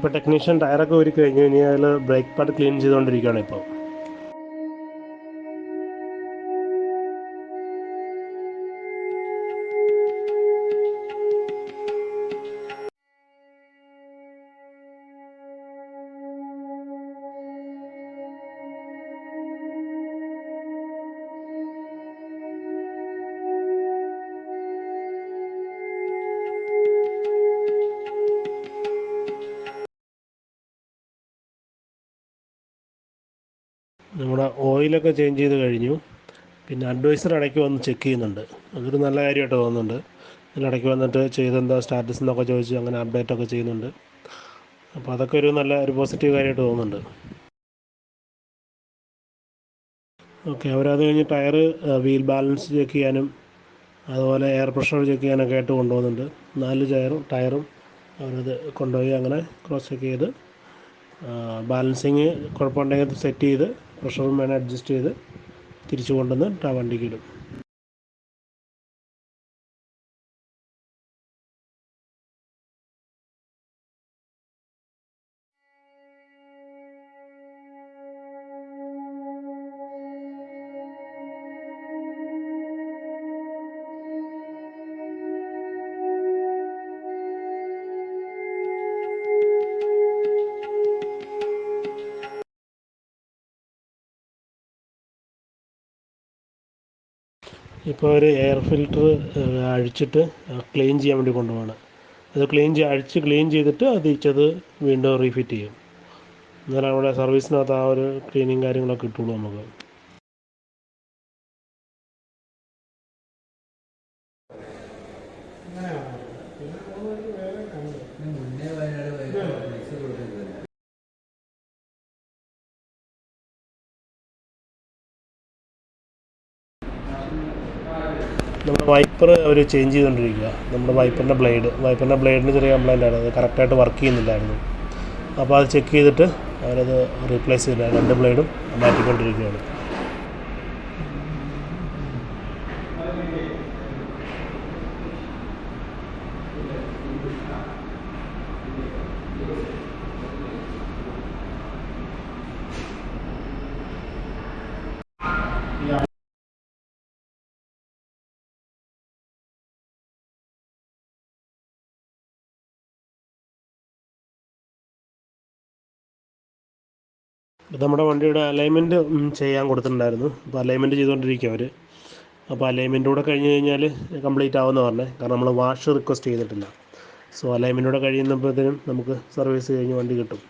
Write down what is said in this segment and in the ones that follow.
ഇപ്പോൾ ടെക്നീഷ്യൻ ടയറൊക്കെ ഊരി കഴിഞ്ഞു. ഇനി അതിൽ ബ്രേക്ക് പാഡ് ക്ലീൻ ചെയ്തുകൊണ്ടിരിക്കുകയാണ് ഇപ്പോൾ. നമ്മുടെ ഓയിലൊക്കെ ചേഞ്ച് ചെയ്ത് കഴിഞ്ഞു. പിന്നെ അഡ്വൈസർ ഇടയ്ക്ക് വന്ന് ചെക്ക് ചെയ്യുന്നുണ്ട്. അതൊരു നല്ല കാര്യമായിട്ട് തോന്നുന്നുണ്ട്. ഇതിനിടയ്ക്ക് വന്നിട്ട് ചെയ്തെന്താ സ്റ്റാറ്റസ് എന്നൊക്കെ ചോദിച്ച് അങ്ങനെ അപ്ഡേറ്റ് ഒക്കെ ചെയ്യുന്നുണ്ട്. അപ്പോൾ അതൊക്കെ ഒരു നല്ല ഒരു പോസിറ്റീവ് കാര്യമായിട്ട് തോന്നുന്നുണ്ട്. ഓക്കെ, അവരത് കഴിഞ്ഞ് ടയറ് വീൽ ബാലൻസ് ചെക്ക് ചെയ്യാനും അതുപോലെ എയർ പ്രഷർ ചെക്ക് ചെയ്യാനൊക്കെ ആയിട്ട് കൊണ്ടുപോകുന്നുണ്ട്. 4 ടയറും അവരത് കൊണ്ടുപോയി അങ്ങനെ ക്രോസ് ചെക്ക് ചെയ്ത് ബാലൻസിങ് കുഴപ്പമുണ്ടെങ്കിൽ സെറ്റ് ചെയ്ത് പ്രഷറും വേണം അഡ്ജസ്റ്റ് ചെയ്ത് തിരിച്ചു കൊണ്ടുവന്ന് വണ്ടിക്ക് ഇടും. ഇപ്പോൾ ഒരു എയർ ഫിൽറ്റർ അഴിച്ചിട്ട് ക്ലീൻ ചെയ്യാൻ വേണ്ടി കൊണ്ടുപോവാണ്. അത് അഴിച്ച് ക്ലീൻ ചെയ്തിട്ട് അത് തിരിച്ചത് വീണ്ടും റീഫിറ്റ് ചെയ്യും. എന്നാലും അവിടെ സർവീസിനകത്ത് ആ ഒരു ക്ലീനിങ് കാര്യങ്ങളൊക്കെ കിട്ടുള്ളൂ നമുക്ക്. നമ്മുടെ വൈപ്പർ അവർ ചേഞ്ച് ചെയ്തുകൊണ്ടിരിക്കുക. നമ്മുടെ വൈപ്പറിൻ്റെ ബ്ലേഡിന് ചെറിയ കംപ്ലൈൻ്റ് ആണ്. അത് കറക്റ്റായിട്ട് വർക്ക് ചെയ്യുന്നില്ലായിരുന്നു. അപ്പോൾ അത് ചെക്ക് ചെയ്തിട്ട് അവരത് റീപ്ലേസ് ചെയ്തില്ല. 2 ബ്ലേഡും മാറ്റിക്കൊണ്ടിരിക്കുകയാണ്. ഇത് നമ്മുടെ വണ്ടിയുടെ അലൈൻമെൻറ്റ് ചെയ്യാൻ കൊടുത്തിട്ടുണ്ടായിരുന്നു. അപ്പോൾ അലൈൻമെൻറ്റ് ചെയ്തുകൊണ്ടിരിക്കുക അവർ. അപ്പോൾ അലൈൻമെൻറ്റ് കൂടെ കഴിഞ്ഞ് കഴിഞ്ഞാൽ കംപ്ലീറ്റ് ആവുമെന്ന് പറഞ്ഞത്. കാരണം നമ്മൾ വാഷ് റിക്വസ്റ്റ് ചെയ്തിട്ടില്ല. സോ അലൈൻമെൻറ്റ് കൂടെ കഴിയുമ്പോഴത്തേനും നമുക്ക് സർവീസ് കഴിഞ്ഞ് വണ്ടി കിട്ടും.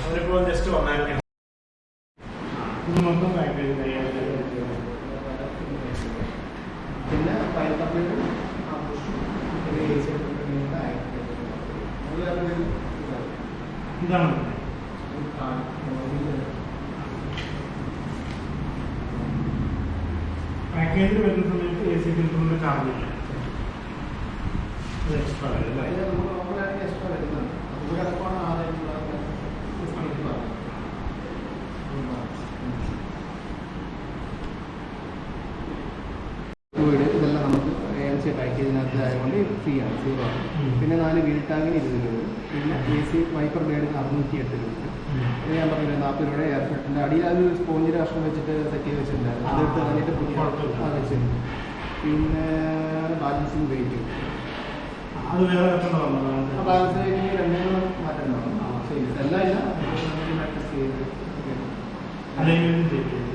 അവരിപ്പോൾ ജസ്റ്റ് വന്നായിരുന്നു. പിന്നെ ഇതാണ് പാക്കേജിൽ വരുന്ന സമയത്ത് AC ഫിൽറ്ററിന്റെ ചാർജ് ഇല്ല. എക്സ്ട്രാ അല്ലേ? എക്സ്ട്രാ വരുന്നുണ്ട്. അതുകൂടെ അടക്കമാണ് ആറായിട്ടുള്ള ഇതെല്ലാം നമുക്ക് ഏകദേശം പാക്കേജിനകത്ത് ആയതുകൊണ്ട് ഫ്രീ ആണ്, 0 ആണ്. പിന്നെ 4 വീൽ ടാങ്കിന് 20 രൂപ. പിന്നെ AC വൈപ്പർ ബ്ലേഡിന് 608 രൂപ. ഇത് ഞാൻ പറഞ്ഞില്ല 40 രൂപയുടെ എയർ ഫിൽറ്ററിൻ്റെ അടിയിൽ അത് സ്പോഞ്ചിൻ്റെ കഷ്ണം വെച്ചിട്ട് സെറ്റ് ചെയ്ത് വെച്ചിട്ടുണ്ടായിരുന്നു. അതിട്ട് കഴിഞ്ഞിട്ട് പുതിയ വെച്ചിട്ടുണ്ട്. പിന്നെ ബാലൻസിങ് വെയിറ്റ് അത് വേറെ ബാലൻസ് വെയിറ്റിന് 2 മാറ്റം ഉണ്ടാവും. എല്ലാം ഇല്ല, അഡ്ജസ്റ്റ് ചെയ്ത്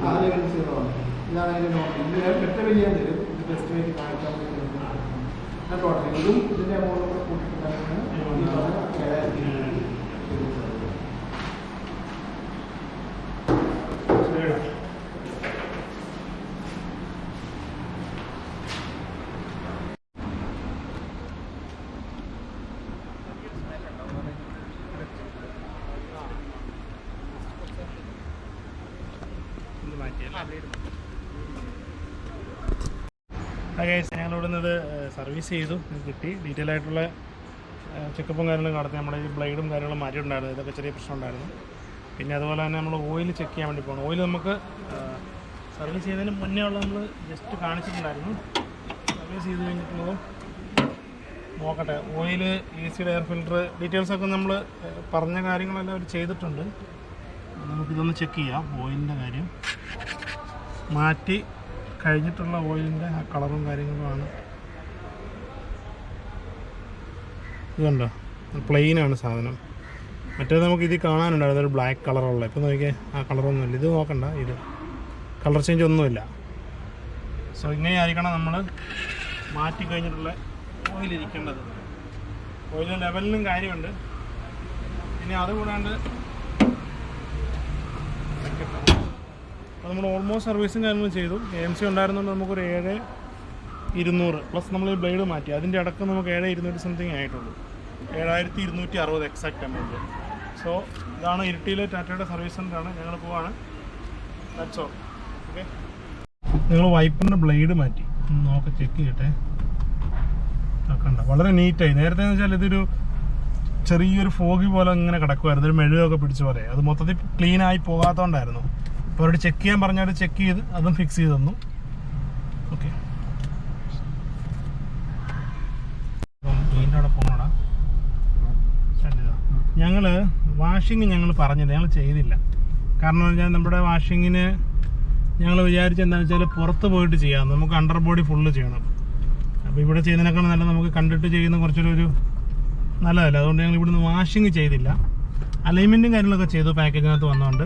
അതെങ്ങനെ 0 ആണ്. ഇതാണ് അതിൻ്റെ നോട്ട്. ഇതിന് പെട്ട വലിയ തരും. ഇത് ടെസ്റ്റ് വെയിറ്റ് കാണിക്കാൻ പറ്റുന്നത് ടോട്ടൽ ഇതും ഇതിൻ്റെ എമൗണ്ട് കൂടെ കൂട്ടിയിട്ടാണ് ഈ പറഞ്ഞ 7000. ഞങ്ങളിവിടെ നിന്ന് സർവീസ് ചെയ്തു, കിട്ടി. ഡീറ്റെയിൽ ആയിട്ടുള്ള ചെക്കപ്പും കാര്യങ്ങളും നടത്തി. നമ്മുടെ ഈ ബ്ലേഡും കാര്യങ്ങളും മാറ്റിയിട്ടുണ്ടായിരുന്നു. ഇതൊക്കെ ചെറിയ പ്രശ്നം ഉണ്ടായിരുന്നു. പിന്നെ അതുപോലെ തന്നെ നമ്മൾ ഓയിൽ ചെക്ക് ചെയ്യാൻ വേണ്ടി പോകണം. ഓയിൽ നമുക്ക് സർവീസ് ചെയ്തതിന് മുന്നേ ഉള്ള നമ്മൾ ജസ്റ്റ് കാണിച്ചിട്ടുണ്ടായിരുന്നു. സർവീസ് ചെയ്ത് കഴിഞ്ഞിട്ടുള്ളത് നോക്കട്ടെ. ഓയിൽ, AC എയർ ഫിൽറ്റർ ഡീറ്റെയിൽസൊക്കെ നമ്മൾ പറഞ്ഞ കാര്യങ്ങളെല്ലാം അവർ ചെയ്തിട്ടുണ്ട്. നമുക്കിതൊന്ന് ചെക്ക് ചെയ്യാം. ഓയിലിൻ്റെ കാര്യം മാറ്റി കഴിഞ്ഞിട്ടുള്ള ഓയിലിൻ്റെ ആ കളറും കാര്യങ്ങളുമാണ്. ഇതുണ്ടോ, പ്ലെയിനാണ് സാധനം. മറ്റേത് നമുക്ക് ഇതിൽ കാണാനുണ്ടായിരുന്നു ഒരു ബ്ലാക്ക് കളറുള്ള. ഇപ്പോൾ നോക്കിയാൽ ആ കളറൊന്നുമില്ല. ഇത് നോക്കണ്ട, ഇത് കളർ ചേഞ്ച് ഒന്നുമില്ല. സോ ഇങ്ങനെ ആയിരിക്കണം നമ്മൾ മാറ്റി കഴിഞ്ഞിട്ടുള്ള ഓയിലിരിക്കേണ്ടത്. ഓയിലിൻ്റെ ലെവലിനും കാര്യമുണ്ട്. ഇനി അതുകൂടാണ്ട് അപ്പോൾ നമ്മൾ ഓൾമോസ്റ്റ് സർവീസും കാര്യങ്ങളും ചെയ്തു. AMC ഉണ്ടായിരുന്നുകൊണ്ട് നമുക്കൊരു 7200 പ്ലസ് നമ്മൾ ഈ ബ്ലേഡ് മാറ്റി. അതിൻ്റെ അടക്കം നമുക്ക് 7200 സംതിങ് ആയിട്ടുള്ളൂ. 7260 എക്സാക്റ്റ് എമൗണ്ട്. സോ ഇതാണ് ഇരിട്ടിയിലെ ടാറ്റയുടെ സർവീസ് സെൻ്ററാണ്. ഞങ്ങൾ പോവാണ്. That's all. ഓക്കെ, നിങ്ങൾ വൈപ്പറിൻ്റെ ബ്ലേഡ് മാറ്റി നോക്കി ചെക്ക് ചെയ്യട്ടെ. കണ്ട വളരെ നീറ്റായി. നേരത്തെ എന്ന് വെച്ചാൽ ഇതൊരു ചെറിയൊരു ഫോഗി പോലെ ഇങ്ങനെ കിടക്കുമായിരുന്നു, ഒരു മെഴുകൊക്കെ പിടിച്ച പോലെ. അത് മൊത്തത്തിൽ ക്ലീനായി പോകാത്തതുകൊണ്ടായിരുന്നു. അപ്പോൾ അവരോട് ചെക്ക് ചെയ്യാൻ പറഞ്ഞാൽ ചെക്ക് ചെയ്ത് അതും ഫിക്സ് ചെയ്ത് തന്നു. ഓക്കെ, ഇതിൻ്റെ അവിടെ പോകണോടാ. ഞങ്ങൾ വാഷിങ് പറഞ്ഞില്ല, ഞങ്ങൾ ചെയ്തില്ല. കാരണം എന്ന് വെച്ചാൽ നമ്മുടെ വാഷിങ്ങിന് ഞങ്ങൾ വിചാരിച്ചെന്താണെന്ന് വെച്ചാൽ പുറത്ത് പോയിട്ട് ചെയ്യാം, നമുക്ക് അണ്ടർ ബോഡി ഫുള്ള് ചെയ്യണം. അപ്പോൾ ഇവിടെ ചെയ്യുന്നതിനേക്കാൾ നല്ല നമുക്ക് കണ്ടിട്ട് ചെയ്യുന്ന കുറച്ചൊരു നല്ലതല്ല. അതുകൊണ്ട് ഞങ്ങൾ ഇവിടുന്ന് വാഷിങ് ചെയ്തില്ല. അലൈൻമെൻറ്റും കാര്യങ്ങളൊക്കെ ചെയ്തു പാക്കേജിനകത്ത് വന്നുകൊണ്ട്.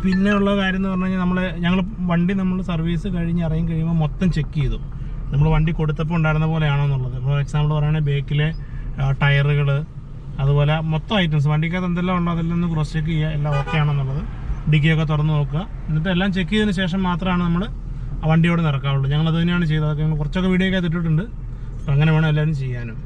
പിന്നെ ഉള്ള കാര്യം എന്ന് പറഞ്ഞു കഴിഞ്ഞാൽ ഞങ്ങൾ വണ്ടി സർവീസ് കഴിഞ്ഞ് ഇറങ്ങി കഴിയുമ്പോൾ മൊത്തം ചെക്ക് ചെയ്തു. നമ്മൾ വണ്ടി കൊടുത്തപ്പോൾ ഉണ്ടായിരുന്ന പോലെയാണോ എന്നുള്ളത്. ഫോർ എക്സാമ്പിൾ പറയുകയാണെങ്കിൽ ബേക്കിലെ ടയറുകൾ, അതുപോലെ മൊത്തം ഐറ്റംസ് വണ്ടിക്കകത്ത് എന്തെല്ലാം ഉണ്ടോ അതെല്ലാം ഒന്ന് ക്രോസ് ചെക്ക് ചെയ്യുക, എല്ലാം ഓക്കെ ആണെന്നുള്ളത്. ഡിക്കിയൊക്കെ തുറന്ന് നോക്കുക. എന്നിട്ട് എല്ലാം ചെക്ക് ചെയ്തതിന് ശേഷം മാത്രമാണ് നമ്മൾ ആ വണ്ടിയോട് നിറക്കാവുള്ളൂ. ഞങ്ങൾ അത് തന്നെയാണ് ചെയ്തത്. അതൊക്കെ കുറച്ചൊക്കെ വീഡിയോ ഒക്കെ ഇട്ടിട്ടുണ്ട്. അപ്പോൾ അങ്ങനെ വേണം എല്ലാവരും ചെയ്യാനും.